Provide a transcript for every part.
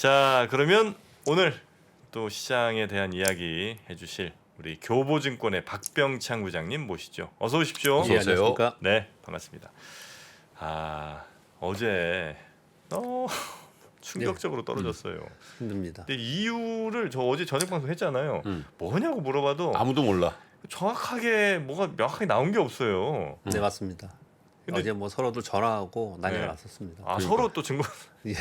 자, 그러면 오늘 또 시장에 대한 이야기 해주실 우리 교보증권의 박병창 부장님 모시죠. 어서 오십시오. 어서 오세요. 안녕하십니까? 네, 반갑습니다. 어제 충격적으로 떨어졌어요. 힘듭니다. 근데 이유를 저 어제 저녁 방송 했잖아요. 뭐냐고 물어봐도 아무도 몰라. 정확하게 뭐가 명확하게 나온 게 없어요. 네, 맞습니다. 근데- 어제 뭐 서로들 전화하고 난리가 네. 났었습니다. 서로 또 증거 예,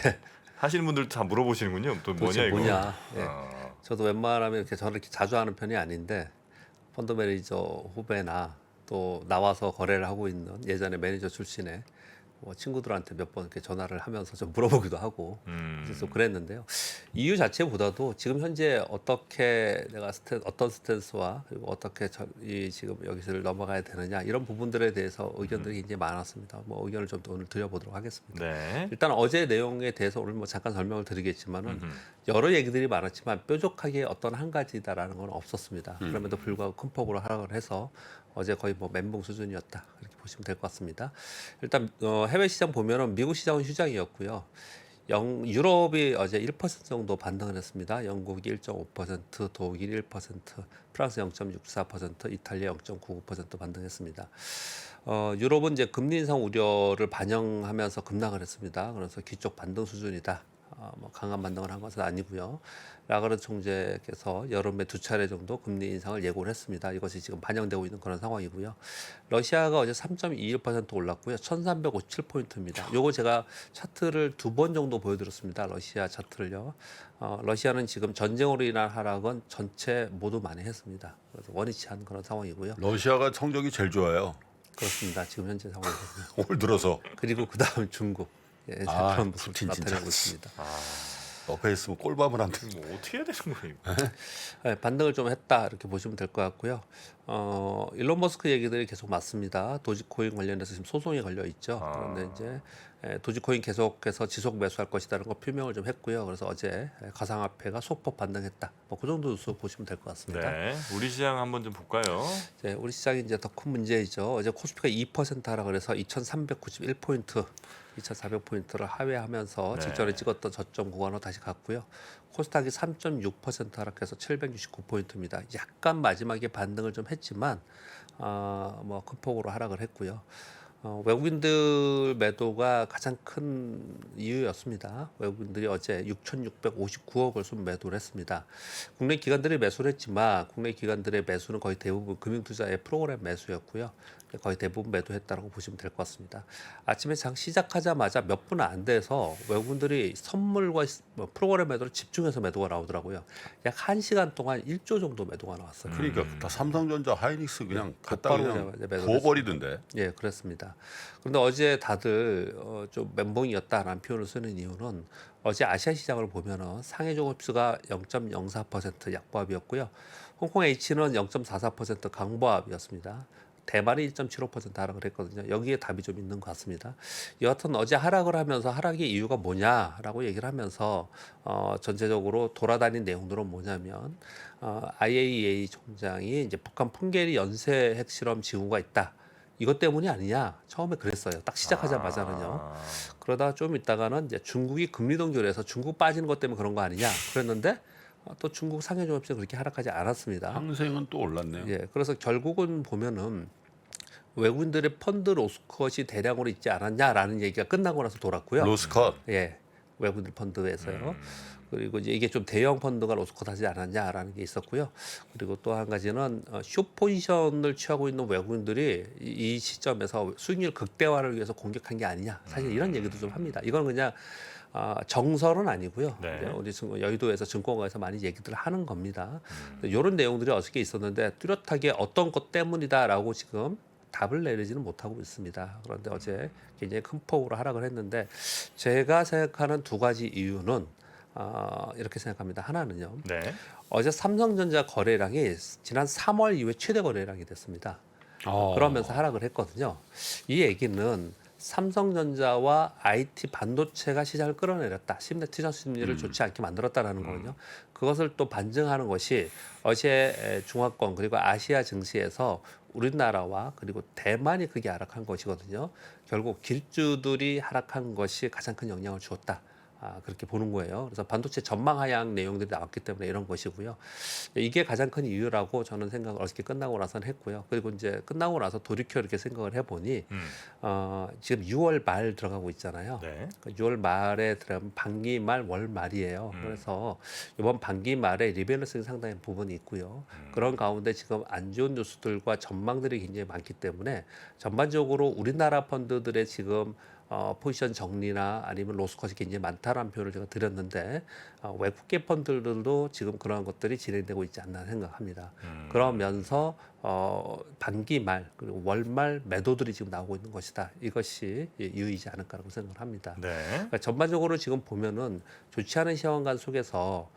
하시는 분들 다 물어보시는군요. 또 뭐냐 도대체 이거. 뭐냐. 예. 아, 저도 웬만하면 이렇게 저를 이렇게 자주 하는 편이 아닌데 펀드 매니저 후배나 또 나와서 거래를 하고 있는 예전에 매니저 출신의 뭐 친구들한테 몇 번 이렇게 전화를 하면서 좀 물어보기도 하고 그래서 그랬는데요. 이유 자체보다도 지금 현재 어떻게 내가 어떤 스탠스와 그리고 어떻게 지금 여기서를 넘어가야 되느냐 이런 부분들에 대해서 의견들이 굉장히 많았습니다. 뭐 의견을 좀 오늘 드려보도록 하겠습니다. 네. 일단 어제 내용에 대해서 오늘 뭐 잠깐 설명을 드리겠지만은 여러 얘기들이 많았지만 뾰족하게 어떤 한 가지다라는 건 없었습니다. 그럼에도 불구하고 큰 폭으로 하락을 해서 어제 거의 뭐 멘붕 수준이었다 이렇게 보시면 될 것 같습니다. 일단 해외 시장 보면은 미국 시장은 휴장이었고요. 유럽이 어제 1% 정도 반등을 했습니다. 영국이 1.5%, 독일 1%, 프랑스 0.64%, 이탈리아 0.99% 반등했습니다. 유럽은 이제 금리 인상 우려를 반영하면서 급락을 했습니다. 그래서 기쪽 반등 수준이다. 뭐 강한 반등을 한 것은 아니고요. 라가르드 총재께서 여름에 2차례 정도 금리 인상을 예고를 했습니다. 이것이 지금 반영되고 있는 그런 상황이고요. 러시아가 어제 3.21% 올랐고요. 1357포인트입니다. 요거 제가 차트를 2번 정도 보여드렸습니다. 러시아 차트를요. 러시아는 지금 전쟁으로 인한 하락은 전체 모두 많이 했습니다. 그래서 원위치 않은 그런 상황이고요. 러시아가 성적이 제일 좋아요. 그렇습니다. 지금 현재 상황에서. 오늘 들어서 그리고 그다음 중국. 예, 그런 모습을 푸틴 진짜. 나타내고 있습니다. 옆에 있으면 꼴밥을 안 돼. 뭐 어떻게 해야 되는 거예요? 네, 반등을 좀 했다 이렇게 보시면 될 것 같고요. 일론 머스크 얘기들이 계속 맞습니다. 도지코인 관련해서 지금 소송이 걸려 있죠. 그런데 이제 도지코인 계속해서 지속 매수할 것이다라는 거 표명을 좀 했고요. 그래서 어제 가상화폐가 소폭 반등했다. 뭐 그 정도 뉴스 보시면 될 것 같습니다. 네. 우리 시장 한번 좀 볼까요? 이제 우리 시장이 이제 더 큰 문제이죠. 어제 코스피가 2% 하락을 해서 2,391포인트, 2,400포인트를 하회하면서 네. 직전에 찍었던 저점 구간으로 다시 갔고요. 코스닥이 3.6% 하락해서 769포인트입니다. 약간 마지막에 반등을 좀 했지만 뭐 큰 폭으로 하락을 했고요. 외국인들 매도가 가장 큰 이유였습니다. 외국인들이 어제 6,659억을 순매도를 했습니다. 국내 기관들이 매수를 했지만 국내 기관들의 매수는 거의 대부분 금융투자의 프로그램 매수였고요. 거의 대부분 매도했다고 보시면 될 것 같습니다. 아침에 장 시작하자마자 몇 분 안 돼서 외국인들이 선물과 프로그램 매도를 집중해서 매도가 나오더라고요. 약 1시간 동안 1조 정도 매도가 나왔어요. 그러니까 다 삼성전자, 하이닉스 그냥 갖다 곧바로 그냥 이제 매도를 부어버리던데. 예, 그렇습니다. 그런데 어제 다들 좀 멘붕이었다라는 표현을 쓰는 이유는 어제 아시아 시장을 보면은 상해 종합지수가 0.04% 약보합이었고요. 홍콩 H는 0.44% 강보합이었습니다. 대만이 1.75% 하락을 했거든요. 여기에 답이 좀 있는 것 같습니다. 여하튼 어제 하락을 하면서 하락의 이유가 뭐냐라고 얘기를 하면서 전체적으로 돌아다닌 내용들은 뭐냐면 IAEA 총장이 이제 북한 풍계리 연쇄 핵실험 징후가 있다. 이것 때문이 아니냐 처음에 그랬어요. 딱 시작하자마자는요. 그러다 좀 있다가는 이제 중국이 금리 동결해서 중국 빠지는 것 때문에 그런 거 아니냐 그랬는데 또 중국 상해 종합지수 그렇게 하락하지 않았습니다. 항생은 또 올랐네요. 예, 그래서 결국은 보면은 외국인들의 펀드 로스컷이 대량으로 있지 않았냐라는 얘기가 끝나고 나서 돌았고요. 로스컷. 예, 외국인들 펀드에서요. 그리고 이제 이게 좀 대형 펀드가 로스컷하지 않았냐라는 게 있었고요. 그리고 또 한 가지는 숏 포지션을 취하고 있는 외국인들이 이 시점에서 수익률 극대화를 위해서 공격한 게 아니냐. 사실 이런 얘기도 좀 합니다. 이건 그냥 정설은 아니고요. 네. 우리 여의도에서 증권가에서 많이 얘기들을 하는 겁니다. 이런 내용들이 어저께 있었는데 뚜렷하게 어떤 것 때문이다라고 지금 답을 내리지는 못하고 있습니다. 그런데 어제 굉장히 큰 폭으로 하락을 했는데 제가 생각하는 두 가지 이유는 이렇게 생각합니다. 하나는요. 네. 어제 삼성전자 거래량이 지난 3월 이후에 최대 거래량이 됐습니다. 그러면서 하락을 했거든요. 이 얘기는 삼성전자와 IT 반도체가 시장을 끌어내렸다. 투자 심리를 좋지 않게 만들었다라는 거거든요. 그것을 또 반증하는 것이 어제 중화권 그리고 아시아 증시에서 우리나라와 그리고 대만이 크게 하락한 것이거든요. 결국 길주들이 하락한 것이 가장 큰 영향을 주었다. 그렇게 보는 거예요. 그래서 반도체 전망 하향 내용들이 나왔기 때문에 이런 것이고요. 이게 가장 큰 이유라고 저는 생각을 어저께 끝나고 나서는 했고요. 그리고 이제 끝나고 나서 돌이켜 이렇게 생각을 해보니 지금 6월 말 들어가고 있잖아요. 네. 6월 말에 들어가면 반기 말, 월 말이에요. 그래서 이번 반기 말에 리밸런싱 상당히 부분이 있고요. 그런 가운데 지금 안 좋은 뉴스들과 전망들이 굉장히 많기 때문에 전반적으로 우리나라 펀드들의 지금 포지션 정리나 아니면 로스컷이 굉장히 많다라는 표현을 제가 드렸는데 외국계 펀드들도 지금 그러한 것들이 진행되고 있지 않나 생각합니다. 그러면서 반기 말 그리고 월말 매도들이 지금 나오고 있는 것이다. 이것이 이유이지 않을까라고 생각을 합니다. 네. 그러니까 전반적으로 지금 보면은 좋지 않은 시황관 속에서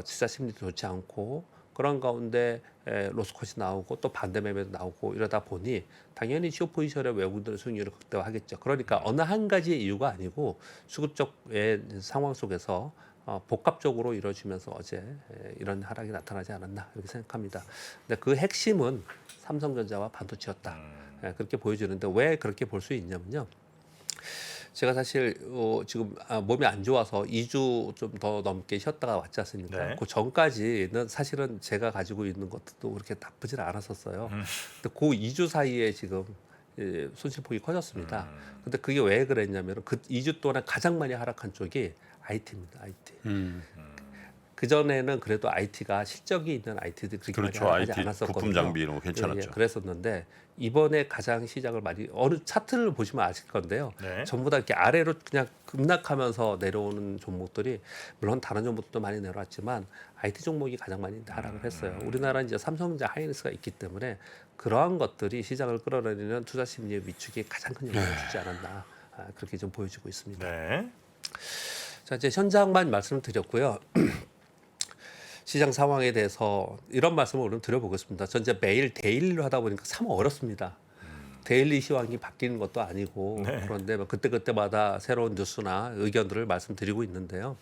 지사 심리도 좋지 않고 그런 가운데 로스컷이 나오고 또 반대 매매도 나오고 이러다 보니 당연히 시효 포지션의 외국인들의 수익률을 극대화하겠죠. 그러니까 어느 한 가지 이유가 아니고 수급적의 상황 속에서 복합적으로 이루어지면서 어제 이런 하락이 나타나지 않았나 이렇게 생각합니다. 근데 그 핵심은 삼성전자와 반도체였다. 그렇게 보여지는데 왜 그렇게 볼 수 있냐면요. 제가 사실 지금 몸이 안 좋아서 2주 좀 더 넘게 쉬었다가 왔지 않습니까? 네. 그 전까지는 사실은 제가 가지고 있는 것도 그렇게 나쁘진 않았었어요. 근데 그 2주 사이에 지금 손실폭이 커졌습니다. 근데 그게 왜 그랬냐면 그 2주 동안 가장 많이 하락한 쪽이 IT입니다. IT. 그 전에는 그래도 IT가 실적이 있는 IT들이 그렇게 그렇죠. 많이 하지 IT 않았었거든요. 부품 장비 이런 거 괜찮았죠. 그랬었는데 이번에 가장 시장을 많이 어느 차트를 보시면 아실 건데요. 네. 전부 다 이렇게 아래로 그냥 급락하면서 내려오는 종목들이 물론 다른 종목도 많이 내려왔지만 IT 종목이 가장 많이 하락을 했어요. 우리나라는 이제 삼성전자 하이닉스가 있기 때문에 그러한 것들이 시장을 끌어내리는 투자 심리의 위축에 가장 큰 영향을 주지 않았나 그렇게 좀 보여지고 있습니다. 네. 자 이제 현장만 말씀을 드렸고요. 시장 상황에 대해서 이런 말씀을 오늘 드려보겠습니다. 전 이제 매일 데일리로 하다 보니까 참 어렵습니다. 데일리 시황이 바뀌는 것도 아니고 네. 그런데 그때그때마다 새로운 뉴스나 의견들을 말씀드리고 있는데요.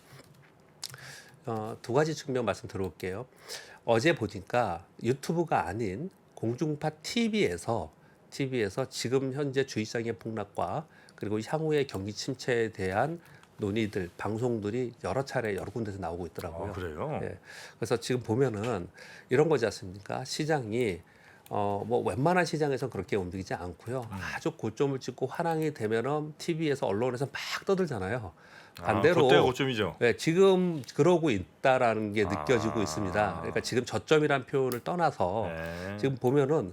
두 가지 측면 말씀드려볼게요. 어제 보니까 유튜브가 아닌 공중파 TV에서 지금 현재 주식시장의 폭락과 그리고 향후의 경기 침체에 대한 논의들, 방송들이 여러 차례 여러 군데서 나오고 있더라고요. 그래요? 예. 그래서 지금 보면은 이런 거지 않습니까? 시장이 뭐 웬만한 시장에서 그렇게 움직이지 않고요. 아주 고점을 찍고 환항이 되면은 TV에서 언론에서 막 떠들잖아요. 반대로 그때가 고점이죠. 네, 지금 그러고 있다라는 게 느껴지고 아. 있습니다. 그러니까 지금 저점이란 표현을 떠나서 네. 지금 보면은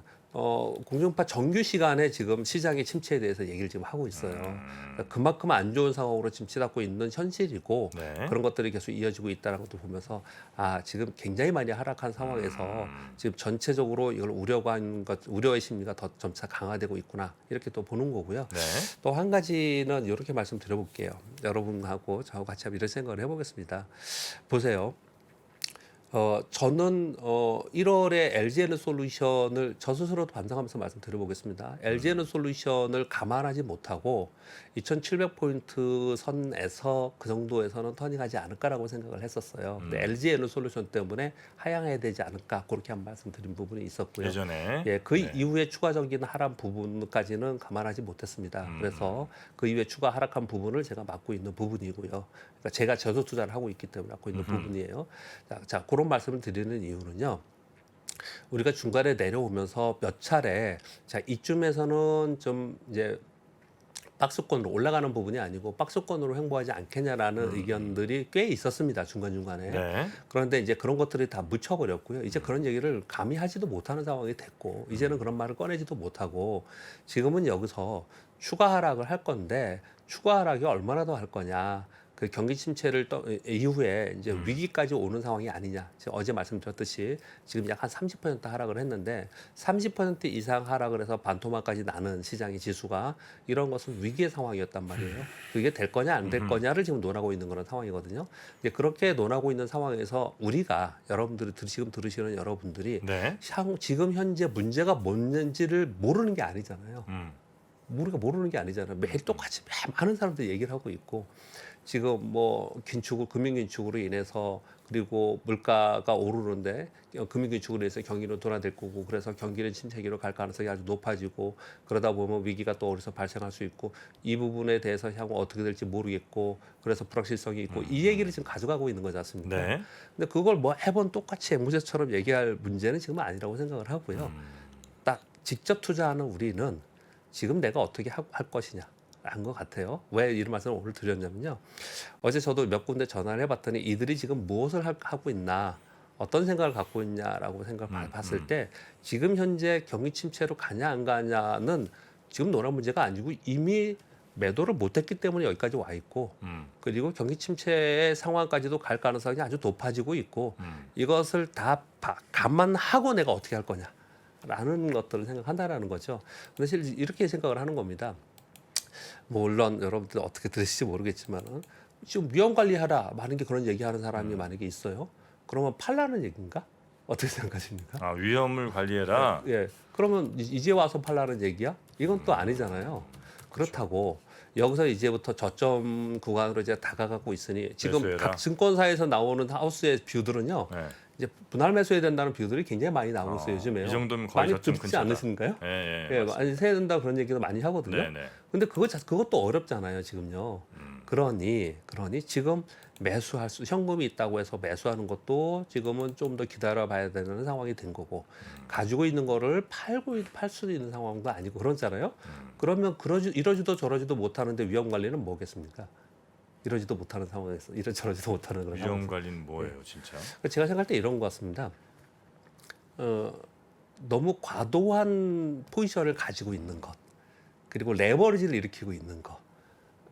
공중파 정규 시간에 지금 시장의 침체에 대해서 얘기를 지금 하고 있어요. 그러니까 그만큼 안 좋은 상황으로 지금 치닫고 있는 현실이고 네. 그런 것들이 계속 이어지고 있다는 것도 보면서 지금 굉장히 많이 하락한 상황에서 지금 전체적으로 이걸 우려의 심리가 더 점차 강화되고 있구나 이렇게 또 보는 거고요. 네. 또 한 가지는 이렇게 말씀드려볼게요. 여러분하고 저하고 같이 한번 이런 생각을 해보겠습니다. 보세요. 저는 1월에 LG에너솔루션을 저 스스로도 반성하면서 말씀드려보겠습니다. LG에너솔루션을 감안하지 못하고 2,700포인트 선에서 그 정도에서는 터닝하지 않을까라고 생각을 했었어요. 근데 LG에너솔루션 때문에 하향해야 되지 않을까 그렇게 한 말씀드린 부분이 있었고요. 예전에. 예, 그 네. 이후에 추가적인 하락 부분까지는 감안하지 못했습니다. 그래서 그 이후에 추가 하락한 부분을 제가 맡고 있는 부분이고요. 그러니까 제가 저소 투자를 하고 있기 때문에 맡고 있는 부분이에요. 자, 그런 말씀을 드리는 이유는요. 우리가 중간에 내려오면서 몇 차례 자 이쯤에서는 좀 이제 박스권으로 올라가는 부분이 아니고 박스권으로 횡보하지 않겠냐라는 의견들이 꽤 있었습니다. 중간중간에. 네. 그런데 이제 그런 것들이 다 묻혀버렸고요. 이제 그런 얘기를 감히 하지도 못하는 상황이 됐고 이제는 그런 말을 꺼내지도 못하고 지금은 여기서 추가 하락을 할 건데 추가 하락이 얼마나 더 할 거냐. 그 경기 침체를 이후에 이제 위기까지 오는 상황이 아니냐. 제가 어제 말씀드렸듯이 지금 약 한 30% 하락을 했는데 30% 이상 하락을 해서 반토막까지 나는 시장의 지수가 이런 것은 위기의 상황이었단 말이에요. 그게 될 거냐 안 될 거냐를 지금 논하고 있는 그런 상황이거든요. 이제 그렇게 논하고 있는 상황에서 우리가 여러분들이 지금 들으시는 여러분들이 네. 지금 현재 문제가 뭔지를 모르는 게 아니잖아요. 우리가 모르는 게 아니잖아요. 매일 똑같이 많은 사람들이 얘기를 하고 있고 지금 뭐 금융 긴축으로 인해서 그리고 물가가 오르는데 금융 긴축으로 인해서 경기는 둔화될 거고 그래서 경기는 침체기로 갈 가능성이 아주 높아지고 그러다 보면 위기가 또 어디서 발생할 수 있고 이 부분에 대해서 향후 어떻게 될지 모르겠고 그래서 불확실성이 있고 이 얘기를 지금 가져가고 있는 거지 않습니까? 네. 근데 그걸 뭐 매번 똑같이 앵무새처럼 얘기할 문제는 지금 아니라고 생각을 하고요. 딱 직접 투자하는 우리는 지금 내가 어떻게 할 것이냐. 한 것 같아요. 왜 이런 말씀을 오늘 드렸냐면요. 어제 저도 몇 군데 전화를 해봤더니 이들이 지금 무엇을 하고 있나, 어떤 생각을 갖고 있냐라고 봤을 때 지금 현재 경기 침체로 가냐 안 가냐는 지금 노란 문제가 아니고 이미 매도를 못했기 때문에 여기까지 와 있고 그리고 경기 침체의 상황까지도 갈 가능성이 아주 높아지고 있고 이것을 다 감안하고 내가 어떻게 할 거냐라는 것들을 생각한다라는 거죠. 근데 사실 이렇게 생각을 하는 겁니다. 물론 여러분들 어떻게 들으실지 모르겠지만은 지금 위험 관리하라 많은 게 그런 얘기하는 사람이 만약에 있어요. 그러면 팔라는 얘기인가? 어떻게 생각하십니까? 아, 위험을 관리해라. 예. 그러면 이제 와서 팔라는 얘기야? 이건 또 아니잖아요. 그렇다고 여기서 이제부터 저점 구간으로 이제 다가가고 있으니 지금 매수해라. 각 증권사에서 나오는 하우스의 뷰들은요. 네. 이제 분할 매수해야 된다는 뷰들이 굉장히 많이 나오고 있어요. 요즘에요. 이 정도면 거의 많이 저점 듣지 근처다. 않으신가요? 예, 예, 맞습니다. 많이 세야 된다 그런 얘기도 많이 하거든요. 네, 네. 근데 그것도 어렵잖아요, 지금요. 그러니 지금 현금이 있다고 해서 매수하는 것도 지금은 좀 더 기다려봐야 되는 상황이 된 거고 가지고 있는 거를 팔 수도 있는 상황도 아니고 그렇잖아요. 그러면 이러지도 저러지도 못하는데 위험 관리는 뭐겠습니까? 이러지도 못하는 상황에서 저러지도 못하는 그런 상황에서. 위험 관리는 뭐예요, 진짜? 제가 생각할 때 이런 것 같습니다. 너무 과도한 포지션을 가지고 있는 것, 그리고 레버리지를 일으키고 있는 것.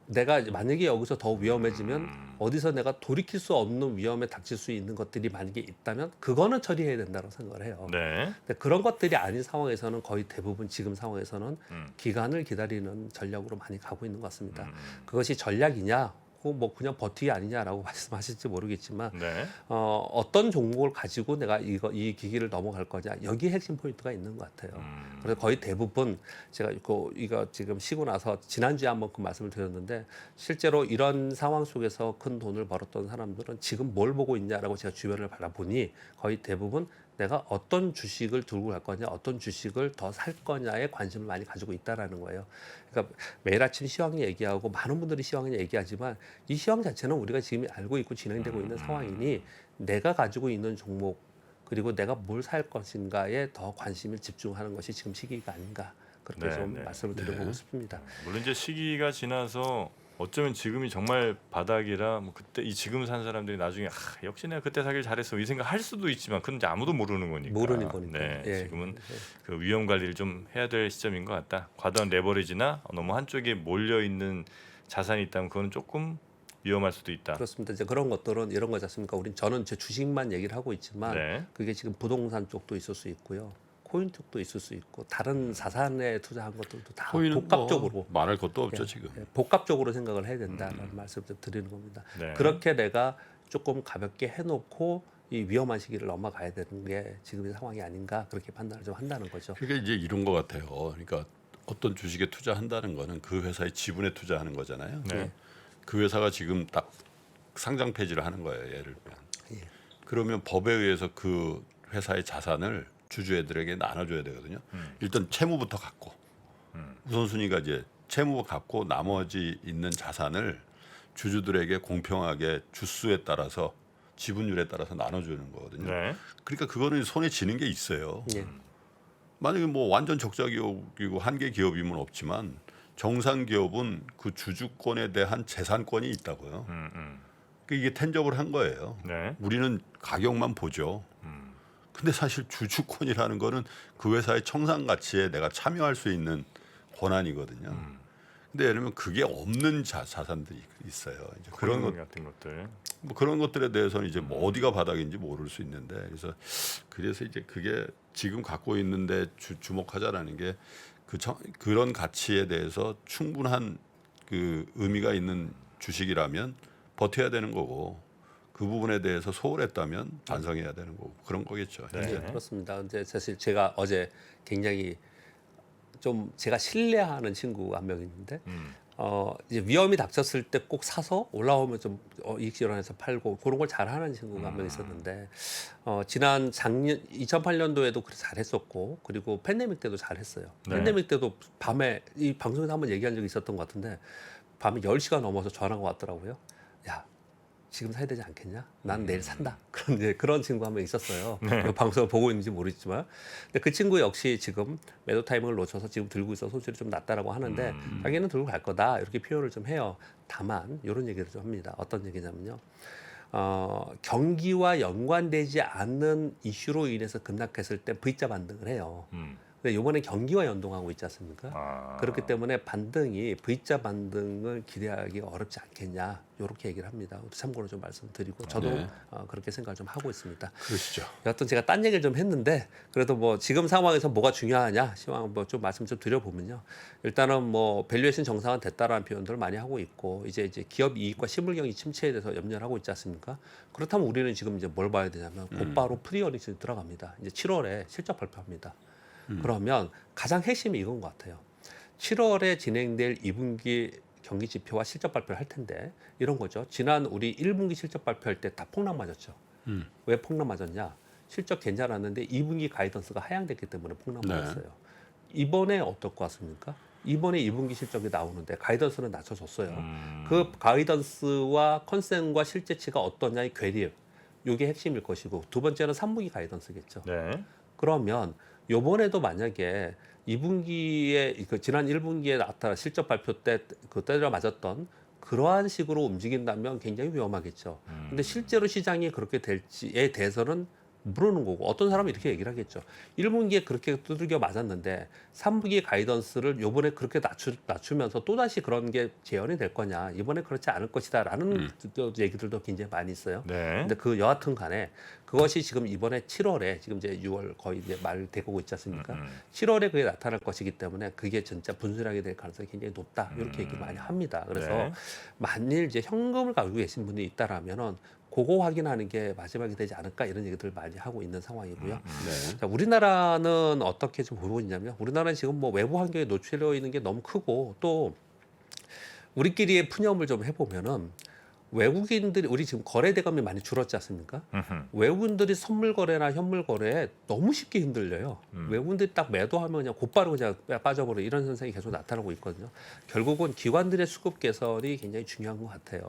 내가 만약에 여기서 더 위험해지면 어디서 내가 돌이킬 수 없는 위험에 닥칠 수 있는 것들이 만약에 있다면 그거는 처리해야 된다고 생각을 해요. 네. 근데 그런 것들이 아닌 상황에서는 거의 대부분 지금 상황에서는 기간을 기다리는 전략으로 많이 가고 있는 것 같습니다. 그것이 전략이냐, 혹은 뭐 그냥 버티기 아니냐라고 말씀하실지 모르겠지만 네. 어떤 종목을 가지고 내가 이 기기를 넘어갈 거냐 여기 핵심 포인트가 있는 것 같아요. 그래서 거의 대부분 제가 이거 지금 쉬고 나서 지난주에 한번 그 말씀을 드렸는데 실제로 이런 상황 속에서 큰 돈을 벌었던 사람들은 지금 뭘 보고 있냐라고 제가 주변을 바라보니 거의 대부분 내가 어떤 주식을 들고 갈 거냐, 어떤 주식을 더 살 거냐에 관심을 많이 가지고 있다라는 거예요. 그러니까 매일 아침 시황 얘기하고 많은 분들이 시황 얘기하지만 이 시황 자체는 우리가 지금 알고 있고 진행되고 있는 상황이니 내가 가지고 있는 종목 그리고 내가 뭘 살 것인가에 더 관심을 집중하는 것이 지금 시기가 아닌가 그렇게 네, 좀 네. 말씀을 드려보고 싶습니다. 물론 이제 시기가 지나서 어쩌면 지금이 정말 바닥이라 뭐 그때 이 지금 산 사람들이 나중에 역시 내가 그때 사길 잘했어 이 생각 할 수도 있지만 그건 이제 아무도 모르는 거니까. 모르는 거니까. 네, 예. 지금은 그 위험 관리를 좀 해야 될 시점인 것 같다. 과도한 레버리지나 너무 한쪽에 몰려 있는 자산이 있다면 그거는 조금 위험할 수도 있다. 그렇습니다. 이제 그런 것들은 이런 거지 않습니까? 저는 제 주식만 얘기를 하고 있지만 네. 그게 지금 부동산 쪽도 있을 수 있고요. 코인 쪽도 있을 수 있고 다른 자산에 투자한 것들도 다 코인은 복합적으로 뭐 말할 것도 없죠 예, 지금. 예, 복합적으로 생각을 해야 된다는 말씀을 좀 드리는 겁니다. 네. 그렇게 내가 조금 가볍게 해놓고 이 위험한 시기를 넘어가야 되는 게 지금의 상황이 아닌가 그렇게 판단을 좀 한다는 거죠. 그러니까 이제 이런 것 같아요. 그러니까 어떤 주식에 투자한다는 거는 그 회사의 지분에 투자하는 거잖아요. 네. 그 회사가 지금 딱 상장 폐지를 하는 거예요. 예를 들면. 예. 그러면 법에 의해서 그 회사의 자산을 주주애들에게 나눠줘야 되거든요. 일단 채무부터 갖고 우선순위가 이제 채무 갖고 나머지 있는 자산을 주주들에게 공평하게 주수에 따라서 지분율에 따라서 나눠주는 거거든요. 네. 그러니까 그거는 손에 쥐는 게 있어요. 예. 만약에 뭐 완전 적자 기업이고 한계 기업이면 없지만 정상 기업은 그 주주권에 대한 재산권이 있다고요. 그러니까 이게 텐저블 한 거예요. 네. 우리는 가격만 보죠. 근데 사실 주주권이라는 거는 그 회사의 청산 가치에 내가 참여할 수 있는 권한이거든요. 근데 예를 들면 그게 없는 자산들이 있어요. 이제 그런 것 같은 것들. 뭐 그런 것들에 대해서는 이제 뭐 어디가 바닥인지 모를 수 있는데 그래서 이제 그게 지금 갖고 있는데 주목하자라는 게 그런 가치에 대해서 충분한 그 의미가 있는 주식이라면 버텨야 되는 거고 그 부분에 대해서 소홀했다면 반성해야 되는 거고 그런 거겠죠. 네. 현재. 그렇습니다. 근데 사실 제가 어제 굉장히 좀 제가 신뢰하는 친구 한 명 있는데 이제 위험이 닥쳤을 때 꼭 사서 올라오면 좀 이익 실현해서 팔고 그런 걸 잘하는 친구가 한 명 있었는데 지난 작년 2008년도에도 그렇게 잘했었고 그리고 팬데믹 때도 잘했어요. 네. 팬데믹 때도 밤에 이 방송에서 한번 얘기한 적이 있었던 것 같은데 밤에 10시가 넘어서 전화가 왔더라고요. 야 지금 사야 되지 않겠냐? 난 내일 산다. 그런 친구 한 명 있었어요. 네. 방송을 보고 있는지 모르겠지만, 근데 그 친구 역시 지금 매도 타이밍을 놓쳐서 지금 들고 있어 손실이 좀 났다라고 하는데 자기는 들고 갈 거다 이렇게 표현을 좀 해요. 다만 이런 얘기를 좀 합니다. 어떤 얘기냐면요. 경기와 연관되지 않는 이슈로 인해서 급락했을 때 V자 반등을 해요. 근데 이번에 경기와 연동하고 있지 않습니까? 아. 그렇기 때문에 반등이 V자 반등을 기대하기가 어렵지 않겠냐 이렇게 얘기를 합니다. 참고로 좀 말씀드리고 저도 네. 그렇게 생각을 좀 하고 있습니다. 그러시죠. 여하튼 제가 딴 얘기를 좀 했는데 그래도 뭐 지금 상황에서 뭐가 중요하냐 시황 뭐 좀 말씀 좀 드려보면요. 일단은 뭐 밸류에이션 정상은 됐다라는 표현들을 많이 하고 있고 이제 기업 이익과 실물경기 침체에 대해서 염려를 하고 있지 않습니까? 그렇다면 우리는 지금 이제 뭘 봐야 되냐면 곧바로 프리어닝스 들어갑니다. 이제 7월에 실적 발표합니다. 그러면 가장 핵심이 이건 것 같아요. 7월에 진행될 2분기 경기 지표와 실적 발표를 할 텐데 이런 거죠. 지난 우리 1분기 실적 발표할 때 다 폭락 맞았죠. 왜 폭락 맞았냐? 실적 괜찮았는데 2분기 가이던스가 하향됐기 때문에 폭락 네. 맞았어요. 이번에 어떨 것 같습니까? 이번에 2분기 실적이 나오는데 가이던스는 낮춰줬어요. 그 가이던스와 컨센과 실제치가 어떠냐의 괴리. 이게 핵심일 것이고 두 번째는 3분기 가이던스겠죠. 네. 그러면 요번에도 만약에 2분기에 지난 1분기에 나타난 실적 발표 때 그 때려 맞았던 그러한 식으로 움직인다면 굉장히 위험하겠죠. 근데 실제로 시장이 그렇게 될지에 대해서는 모르는 거고 어떤 사람은 이렇게 얘기를 하겠죠. 1분기에 그렇게 두들겨 맞았는데 3분기 가이던스를 요번에 그렇게 낮추면서 또다시 그런 게 재현이 될 거냐. 이번에 그렇지 않을 것이다 라는 얘기들도 굉장히 많이 있어요. 네. 근데 그 여하튼 간에 그것이 지금 이번에 7월에 지금 이제 6월 거의 이제 말 되고 있지 않습니까? 7월에 그게 나타날 것이기 때문에 그게 진짜 분수령이 될 가능성이 굉장히 높다. 이렇게 얘기 많이 합니다. 그래서 네. 만일 이제 현금을 가지고 계신 분이 있다라면은 그거 확인하는 게 마지막이 되지 않을까 이런 얘기들을 많이 하고 있는 상황이고요. 네. 자, 우리나라는 어떻게 좀 보고 있냐면 우리나라는 지금 뭐 외부 환경에 노출되어 있는 게 너무 크고 또 우리끼리의 푸념을 좀 해보면은 외국인들이 우리 지금 거래 대금이 많이 줄었지 않습니까? 외국인들이 선물 거래나 현물 거래에 너무 쉽게 흔들려요. 외국인들이 딱 매도하면 그냥 곧바로 그냥 빠져버려 이런 현상이 계속 나타나고 있거든요. 결국은 기관들의 수급 개선이 굉장히 중요한 것 같아요.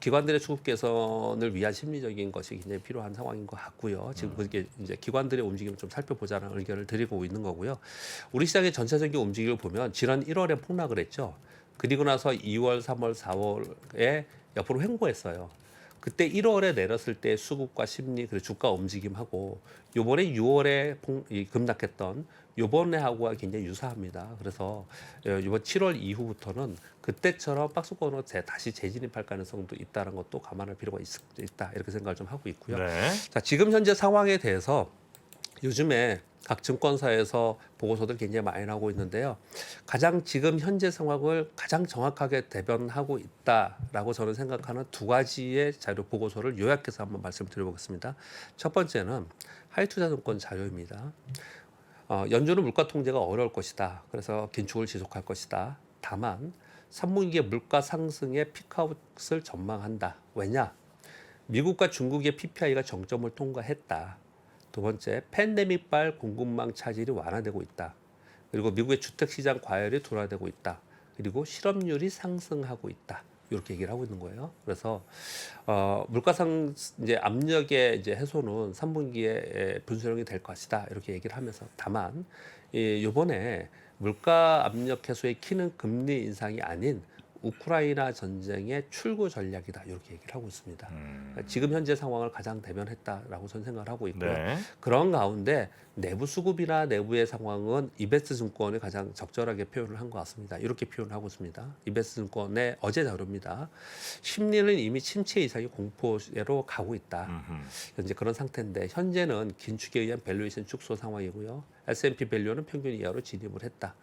기관들의 수급 개선을 위한 심리적인 것이 굉장히 필요한 상황인 것 같고요. 지금 그게 이제 기관들의 움직임을 좀 살펴보자는 의견을 드리고 있는 거고요. 우리 시장의 전체적인 움직임을 보면 지난 1월에 폭락을 했죠. 그리고 나서 2월, 3월, 4월에 옆으로 횡보했어요. 그때 1월에 내렸을 때 수급과 심리 그리고 주가 움직임하고 요번에 6월에 급락했던 요번에 하고가 굉장히 유사합니다. 그래서 이번 7월 이후부터는 그때처럼 박스권으로 다시 재진입할 가능성도 있다는 것도 감안할 필요가 있다 이렇게 생각을 좀 하고 있고요. 네. 자, 지금 현재 상황에 대해서 요즘에 각 증권사에서 보고서들 굉장히 많이 나오고 있는데요. 가장 지금 현재 상황을 가장 정확하게 대변하고 있다라고 저는 생각하는 두 가지의 자료 보고서를 요약해서 한번 말씀드려보겠습니다. 첫 번째는 하이투자증권 자료입니다. 연준은 물가 통제가 어려울 것이다. 그래서 긴축을 지속할 것이다. 다만 3분기에 물가 상승의 피크아웃을 전망한다. 왜냐? 미국과 중국의 PPI가 정점을 통과했다. 두 번째, 팬데믹발 공급망 차질이 완화되고 있다. 그리고 미국의 주택시장 과열이 둔화되고 있다. 그리고 실업률이 상승하고 있다. 이렇게 얘기를 하고 있는 거예요. 그래서 물가상 이제 압력의 이제 해소는 3분기에 분수령이 될 것이다. 이렇게 얘기를 하면서 다만 이번에 물가 압력 해소의 키는 금리 인상이 아닌 우크라이나 전쟁의 출구 전략이다 이렇게 얘기를 하고 있습니다. 지금 현재 상황을 가장 대변했다라고 저는 생각을 하고 있고요. 네. 그런 가운데 내부 수급이나 내부의 상황은 이베스트 증권이 가장 적절하게 표현을 한 것 같습니다. 이렇게 표현하고 있습니다. 이베스트 증권의 어제 자료입니다. 심리는 이미 침체 이상의 공포로 가고 있다. 현재 그런 상태인데 현재는 긴축에 의한 밸류에이션 축소 상황이고요. S&P 밸류는 평균 이하로 진입을 했다.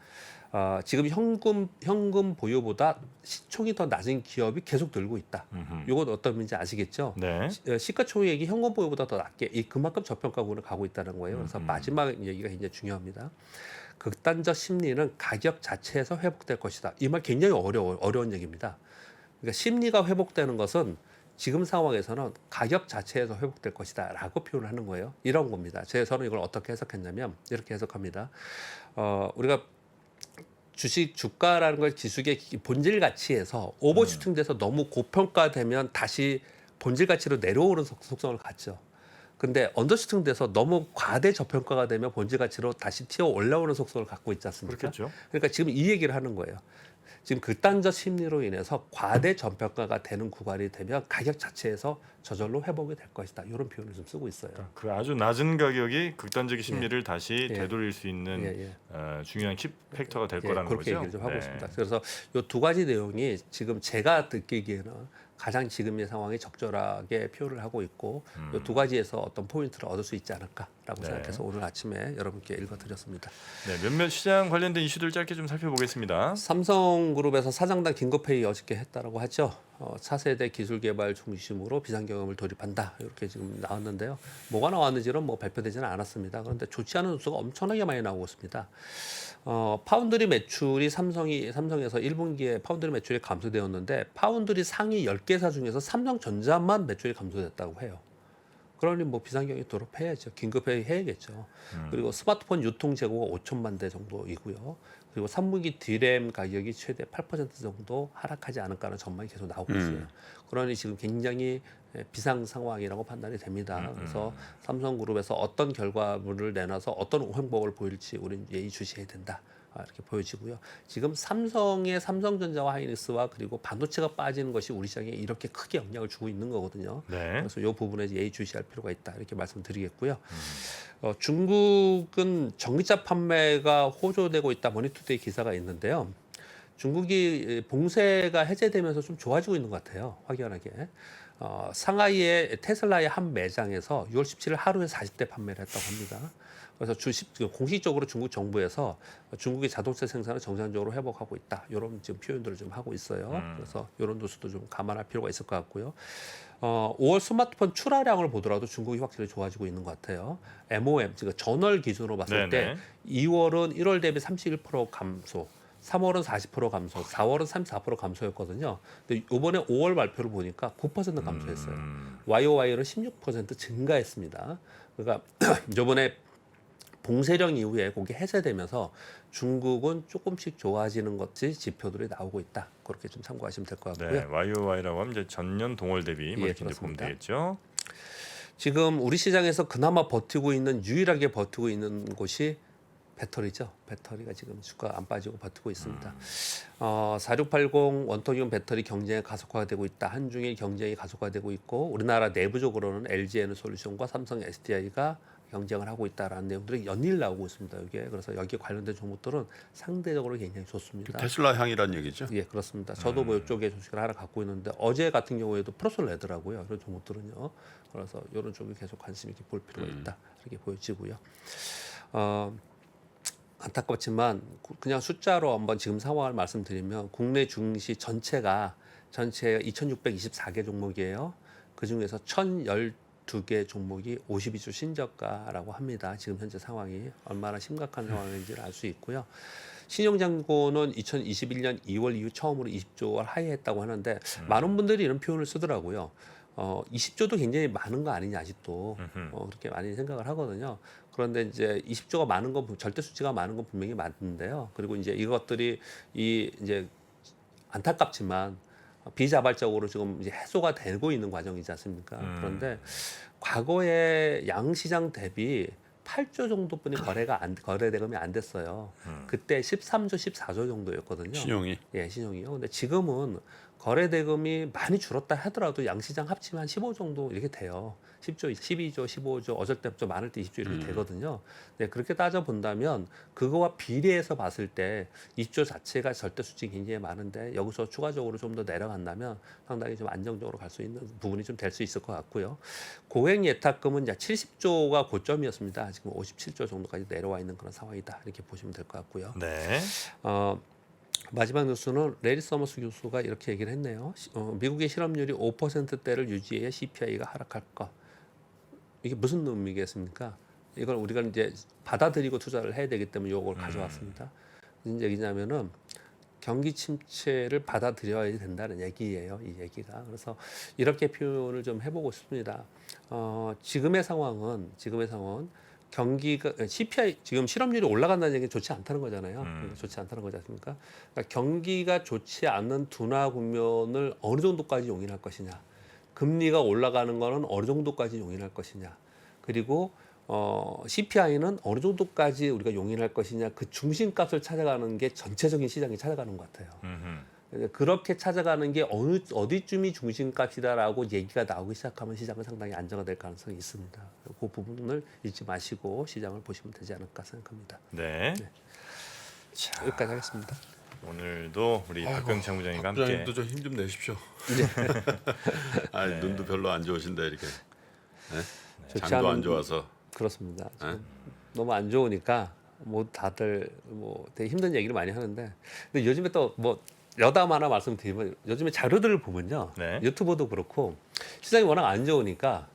지금 현금 보유보다 시총이 더 낮은 기업이 계속 늘고 있다. 이건 어떤 의미인지 아시겠죠? 네. 시가총액이 현금 보유보다 더 낮게 그만큼 저평가구로 가고 있다는 거예요. 그래서 마지막 얘기가 굉장히 중요합니다. 극단적 심리는 가격 자체에서 회복될 것이다. 이 말 굉장히 어려운 얘기입니다. 그러니까 심리가 회복되는 것은 지금 상황에서는 가격 자체에서 회복될 것이다라고 표현을 하는 거예요. 이런 겁니다. 저는 이걸 어떻게 해석했냐면 이렇게 해석합니다. 우리가 주가라는 걸 지수의 본질 가치에서 오버슈팅돼서 너무 고평가되면 다시 본질 가치로 내려오는 속성을 갖죠. 근데 언더슈팅돼서 너무 과대 저평가가 되면 본질 가치로 다시 튀어 올라오는 속성을 갖고 있지 않습니까? 그렇겠죠. 그러니까 지금 이 얘기를 하는 거예요. 지금 극단적 심리로 인해서 과대 저평가가 되는 구간이 되면 가격 자체에서 저절로 회복이 될 것이다. 이런 표현을 좀 쓰고 있어요. 그 아주 낮은 가격이 극단적인 심리를 다시 예. 되돌릴 수 있는 중요한 키 팩터가 될 거라는 그렇게 거죠. 얘기를 좀 하고 네. 있습니다. 그래서 이 두 가지 내용이 지금 제가 느끼기에는 가장 지금의 상황이 적절하게 표현을 하고 있고 이 두 가지에서 어떤 포인트를 얻을 수 있지 않을까라고 네. 생각해서 오늘 아침에 여러분께 읽어드렸습니다. 네, 몇몇 시장 관련된 이슈들 짧게 좀 살펴보겠습니다. 삼성그룹에서 사장단 긴급회의 어저께 했다라고 하죠. 차세대 기술개발 중심으로 비상경영을 도입한다 이렇게 지금 나왔는데요. 뭐가 나왔는지는 뭐 발표되지는 않았습니다. 그런데 좋지 않은 뉴스가 엄청나게 많이 나오고 있습니다. 파운드리 매출이 삼성에서 1분기에 파운드리 매출이 감소되었는데 파운드리 상위 10개사 중에서 삼성전자만 매출이 감소됐다고 해요. 그러니 뭐 비상경영 도입해야죠. 긴급회의 해야겠죠. 그리고 스마트폰 유통 재고가 5천만 대 정도이고요. 그리고 3분기 D램 가격이 최대 8% 정도 하락하지 않을까 하는 전망이 계속 나오고 있어요. 그러니 지금 굉장히 비상 상황이라고 판단이 됩니다. 그래서 삼성그룹에서 어떤 결과물을 내놔서 어떤 행보를 보일지 우리는 예의주시해야 된다. 이렇게 보여지고요. 지금 삼성전자와 하이닉스와 그리고 반도체가 빠지는 것이 우리 시장에 이렇게 크게 영향을 주고 있는 거거든요. 네. 그래서 이 부분에 예의주시할 필요가 있다 이렇게 말씀드리겠고요. 중국은 전기차 판매가 호조되고 있다 머니투데이 기사가 있는데요. 중국이 봉쇄가 해제되면서 좀 좋아지고 있는 것 같아요. 확연하게. 상하이의 테슬라의 한 매장에서 6월 17일 하루에 40대 판매를 했다고 합니다. 그래서 공식적으로 중국 정부에서 중국의 자동차 생산을 정상적으로 회복하고 있다. 이런 지금 표현들을 좀 하고 있어요. 그래서 이런 뉴스도 좀 감안할 필요가 있을 것 같고요. 5월 스마트폰 출하량을 보더라도 중국이 확실히 좋아지고 있는 것 같아요. MOM, 즉 전월 기준으로 봤을 때 2월은 1월 대비 31% 감소, 3월은 40% 감소, 4월은 34% 감소였거든요. 근데 이번에 5월 발표를 보니까 9% 감소했어요. YOY는 16% 증가했습니다. 그러니까 이번에 봉쇄령 이후에 그게 해제되면서 중국은 조금씩 좋아지는 것이 지표들이 나오고 있다. 그렇게 좀 참고하시면 될 것 같고요. 네, YOY라고 하면 이제 전년 동월 대비 뭐 이렇게 이제 보면 그렇습니다. 되겠죠. 지금 우리 시장에서 그나마 유일하게 버티고 있는 곳이 배터리죠. 배터리가 지금 주가 안 빠지고 버티고 있습니다. 4680 원통형 배터리 경쟁이 가속화가 되고 있다. 한중일 경쟁이 가속화되고 있고 우리나라 내부적으로는 LG 에너솔루션과 삼성 SDI가 경쟁을 하고 있다라는 내용들이 연일 나오고 있습니다. 여기에 그래서 여기에 관련된 종목들은 상대적으로 굉장히 좋습니다. 테슬라 향이란 얘기죠. 예, 그렇습니다. 저도 뭐 이쪽에 주식을 하나 갖고 있는데 어제 같은 경우에도 플러스를 내더라고요. 이런 종목들은요. 그래서 이런 쪽에 계속 관심 있게 볼 필요가 있다. 이렇게 보여지고요. 안타깝지만 그냥 숫자로 한번 지금 상황을 말씀드리면 국내 증시 전체가 2,624개 종목이에요. 그 중에서 1,012개 종목이 52주 신저가라고 합니다. 지금 현재 상황이 얼마나 심각한 상황인지를 알 수 있고요. 신용잔고는 2021년 2월 이후 처음으로 20조를 하회했다고 하는데 많은 분들이 이런 표현을 쓰더라고요. 20조도 굉장히 많은 거 아니냐 아직도 그렇게 많이 생각을 하거든요. 그런데 이제 20조가 많은 건 절대 수치가 많은 건 분명히 맞는데요. 그리고 이제 이것들이 이제 안타깝지만 비자발적으로 지금 이제 해소가 되고 있는 과정이지 않습니까? 그런데 과거에 양시장 대비 8조 정도뿐이 거래 대금이 안 됐어요. 그때 13조, 14조 정도였거든요. 신용이. 예, 신용이요. 근데 지금은 거래 대금이 많이 줄었다 하더라도 양시장 합치면 한 15 정도 이렇게 돼요. 10조, 12조, 15조, 어쩔 때 좀 많을 때 20조 이렇게 되거든요. 네, 그렇게 따져 본다면 그거와 비례해서 봤을 때 20조 자체가 절대 수치 굉장히 많은데 여기서 추가적으로 좀 더 내려간다면 상당히 좀 안정적으로 갈 수 있는 부분이 좀 될 수 있을 것 같고요. 고액 예탁금은 이제 70조가 고점이었습니다. 지금 57조 정도까지 내려와 있는 그런 상황이다. 이렇게 보시면 될 것 같고요. 네. 마지막 뉴스는 레리 서머스 교수가 이렇게 얘기를 했네요. 미국의 실업률이 5%대를 유지해야 CPI가 하락할 것. 이게 무슨 의미겠습니까? 이걸 우리가 이제 받아들이고 투자를 해야 되기 때문에 이걸 가져왔습니다. 무슨 얘기냐면은 경기 침체를 받아들여야 된다는 얘기예요. 이 얘기가. 그래서 이렇게 표현을 좀 해보고 싶습니다. 지금의 상황은 경기가 CPI 지금 실업률이 올라간다는 얘기는 좋지 않다는 거잖아요. 좋지 않다는 거지 않습니까? 그러니까 경기가 좋지 않는 둔화 국면을 어느 정도까지 용인할 것이냐, 금리가 올라가는 거는 어느 정도까지 용인할 것이냐, 그리고 CPI는 어느 정도까지 우리가 용인할 것이냐, 그 중심값을 찾아가는 게 전체적인 시장이 찾아가는 것 같아요. 그렇게 찾아가는 게 어디쯤이 중심값이다라고 얘기가 나오기 시작하면 시장은 상당히 안정화될 가능성이 있습니다. 그 부분을 잊지 마시고 시장을 보시면 되지 않을까 생각합니다. 네. 자, 여기까지 하겠습니다. 오늘도 우리 박병창 부장님과 함께 부장님도 좀 힘 좀 내십시오. 아, 눈도 별로 안 좋으신데 이렇게 장도 안 좋아서. 그렇습니다. 너무 안 좋으니까 뭐 다들 뭐 되게 힘든 얘기를 많이 하는데, 근데 요즘에 또 뭐 여담 하나 말씀드리면, 요즘에 자료들을 보면요, 네. 유튜버도 그렇고 시장이 워낙 안 좋으니까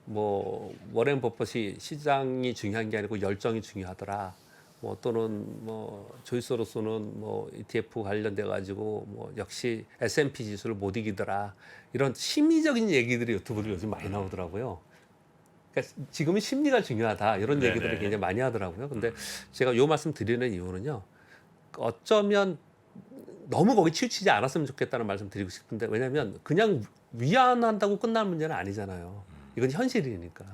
뭐 워렌 버핏이 시장이 중요한 게 아니고 열정이 중요하더라, 뭐 또는 뭐 조이스 로스는 뭐 ETF 관련돼 가지고 뭐 역시 S&P 지수를 못 이기더라, 이런 심리적인 얘기들이 유튜브로 요즘 많이 나오더라고요. 그러니까 지금은 심리가 중요하다, 이런 네네. 얘기들을 굉장히 많이 하더라고요. 근데 제가 요 말씀 드리는 이유는요, 어쩌면 너무 거기 치우치지 않았으면 좋겠다는 말씀 드리고 싶은데, 왜냐하면 그냥 위안한다고 끝날 문제는 아니잖아요. 이건 현실이니까.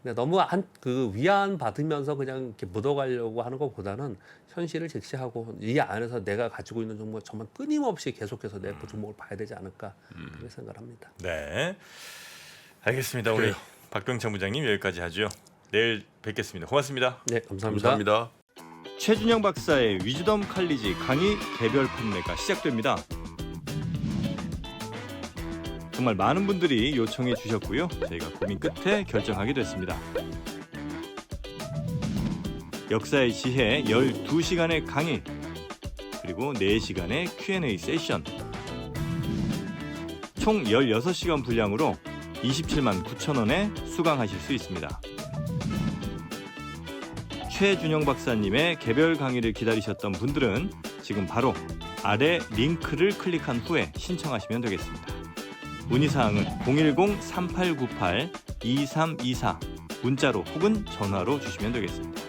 근데 너무 그 위안 받으면서 그냥 이렇게 묻어가려고 하는 것보다는 현실을 직시하고 이 안에서 내가 가지고 있는 종목 정말 끊임없이 계속해서 내 종목을 봐야 되지 않을까, 그렇게 생각을 합니다. 네. 알겠습니다. 우리 박병창 부장님 여기까지 하죠. 내일 뵙겠습니다. 고맙습니다. 네, 감사합니다. 감사합니다. 최준영 박사의 위즈덤 칼리지 강의 개별 판매가 시작됩니다. 정말 많은 분들이 요청해 주셨고요. 저희가 고민 끝에 결정하게 됐습니다. 역사의 지혜 12시간의 강의, 그리고 4시간의 Q&A 세션, 총 16시간 분량으로 27만 9천원에 수강하실 수 있습니다. 최준영 박사님의 개별 강의를 기다리셨던 분들은 지금 바로 아래 링크를 클릭한 후에 신청하시면 되겠습니다. 문의사항은 010-3898-2324 문자로 혹은 전화로 주시면 되겠습니다.